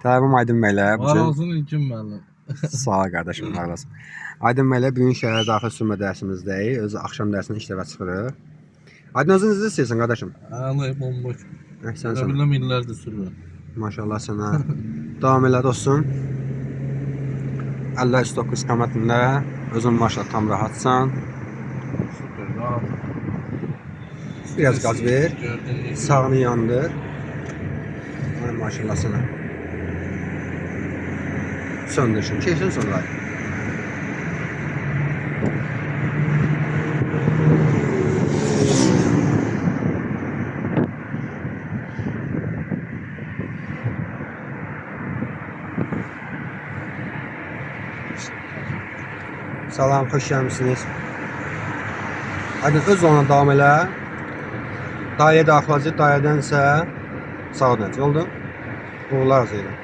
Təlim Aydın bəylə. Bu Var gün olsun ilkin müəllim. sağ ol qardaşım, var olasın. Aydın bəylə bugün şəhər daxil sürmə dərsimizdəyik. Özü axşam dərsinin işləvə çıxırıq. Aydın özün necə istəyirsən qardaşım? Ağlay bomboş. Əhsən Elə sənə. biləm illərdir sürür. Maşallah sənə. Davam elə dostum. 59 istiqamətində özün maşallah tam rahatsan. Süper rahat. Biraz qaz ver. Gördüğün gibi. Sağını yandır. Ay maşallah sənə. Söndür şimdi. Kesin sonra. Salam, xoş gəlmisiniz. Aydın öz ona davam elə. Dairə daxil olacaq, dairədən isə sağa dönəcək. Oldu? Uğurlar arzu edirəm.